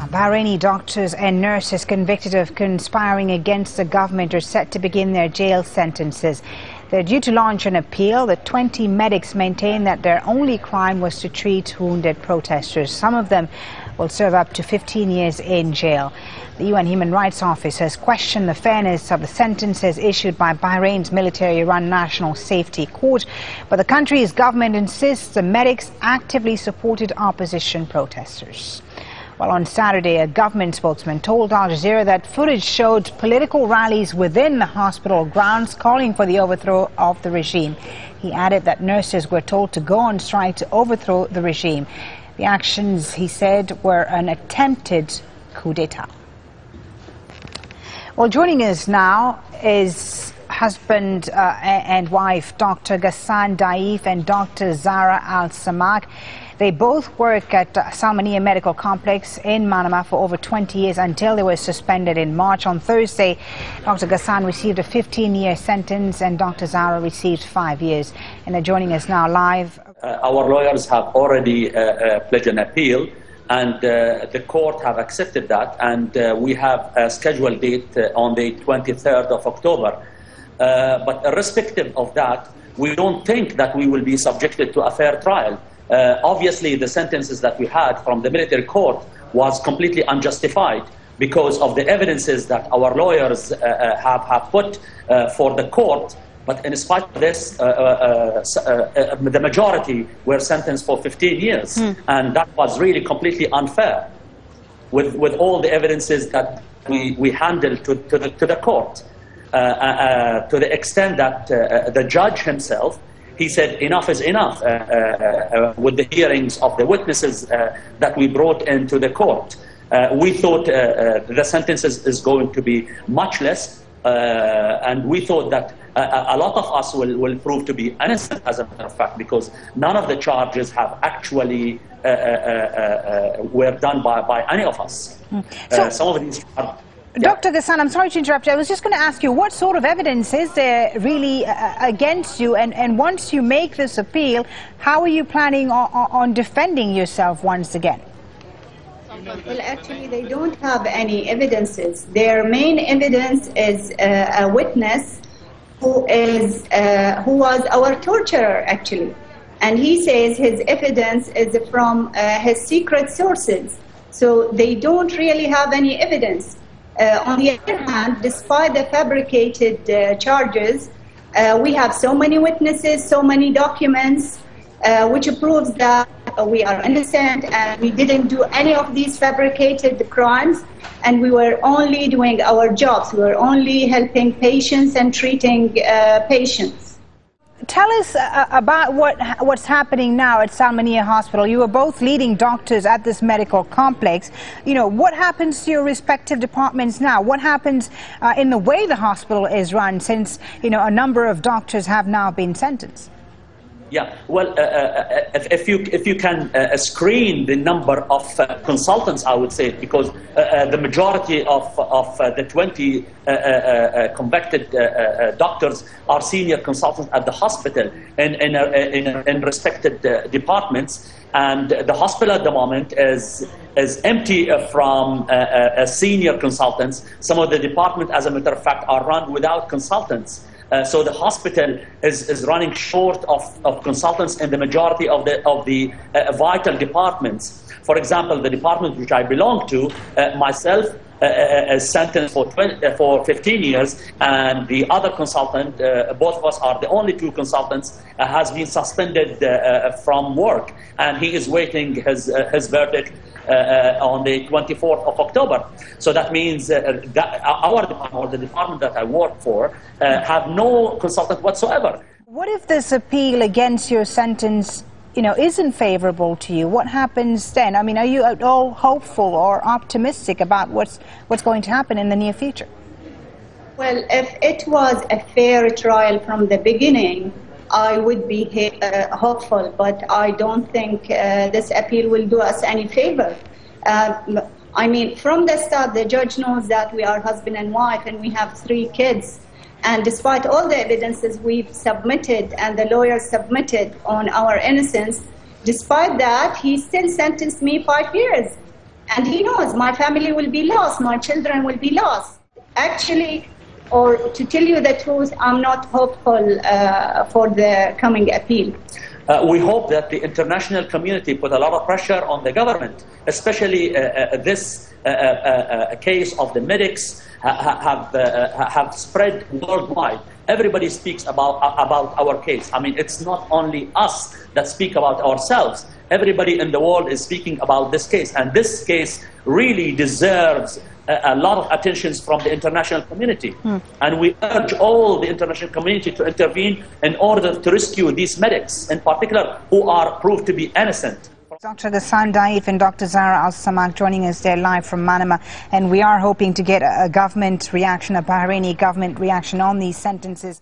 Bahraini doctors and nurses convicted of conspiring against the government are set to begin their jail sentences. They're due to launch an appeal. The 20 medics maintain that their only crime was to treat wounded protesters. Some of them will serve up to 15 years in jail. The UN Human Rights Office has questioned the fairness of the sentences issued by Bahrain's military-run National Safety Court, but the country's government insists the medics actively supported opposition protesters. Well, on Saturday, a government spokesman told Al Jazeera that footage showed political rallies within the hospital grounds calling for the overthrow of the regime. He added that nurses were told to go on strike to overthrow the regime. The actions, he said, were an attempted coup d'etat. Well, joining us now is husband and wife, Dr. Ghassan Daif and Dr. Zara Al-Samak. They both work at Salmania Medical Complex in Manama for over 20 years until they were suspended in March. On Thursday, Dr. Ghassan received a 15-year sentence and Dr. Zara received 5 years. And they're joining us now live. Our lawyers have already pledged an appeal, and the court have accepted that, and we have a scheduled date on the 23rd of October. But irrespective of that, we don't think that we will be subjected to a fair trial. Obviously, the sentences that we had from the military court was completely unjustified because of the evidences that our lawyers have put for the court. But in spite of this, the majority were sentenced for 15 years. And that was really completely unfair with all the evidences that we handled to the court, to the extent that the judge himself, he said enough is enough with the hearings of the witnesses that we brought into the court. We thought the sentences is going to be much less, and we thought that a lot of us will prove to be innocent, as a matter of fact, because none of the charges have actually were done by any of us. Some of these are... Dr. Ghassan, I'm sorry to interrupt you. I was just going to ask you, what sort of evidence is there really against you? And once you make this appeal, how are you planning on defending yourself once again? Well, actually, they don't have any evidences. Their main evidence is a witness who was our torturer, actually. And he says his evidence is from his secret sources. So they don't really have any evidence. On the other hand, despite the fabricated charges, we have so many witnesses, so many documents, which proves that we are innocent and we didn't do any of these fabricated crimes, and we were only doing our jobs. We were only helping patients and treating patients. Tell us about what's happening now at Salmania Hospital. You are both leading doctors at this medical complex. You know, what happens to your respective departments now? What happens in the way the hospital is run, since, you know, a number of doctors have now been sentenced? Yeah, well, if you can screen the number of consultants, I would say, because the majority of the 20 convicted doctors are senior consultants at the hospital in respected departments, and the hospital at the moment is empty from senior consultants. Some of the departments, as a matter of fact, are run without consultants. So the hospital is running short of consultants in the majority of the vital departments. For example, the department which I belong to, myself, is sentenced for 15 years, and the other consultant, both of us are the only two consultants, has been suspended from work, and he is waiting his verdict on the 24th of October. So that means that our department, or the department that I work for, have no consultant whatsoever. What if this appeal against your sentence, isn't favorable to you? What happens then? I mean, are you at all hopeful or optimistic about what's going to happen in the near future? Well, if it was a fair trial from the beginning, I would be hopeful, but I don't think this appeal will do us any favor. I mean, from the start, the judge knows that we are husband and wife and we have 3 kids. And despite all the evidences we've submitted and the lawyers submitted on our innocence, despite that, he still sentenced me 5 years. And he knows my family will be lost, my children will be lost. Actually, or to tell you the truth, I'm not hopeful for the coming appeal. We hope that the international community put a lot of pressure on the government, especially this case of the medics have spread worldwide. Everybody speaks about our case. I mean, it's not only us that speak about ourselves. Everybody in the world is speaking about this case, and this case really deserves a lot of attention from the international community. And we urge all the international community to intervene in order to rescue these medics, in particular, who are proved to be innocent. Dr. Ghassan Daif and Dr. Zahra Al-Samak joining us there live from Manama, and we are hoping to get a government reaction, a Bahraini government reaction on these sentences.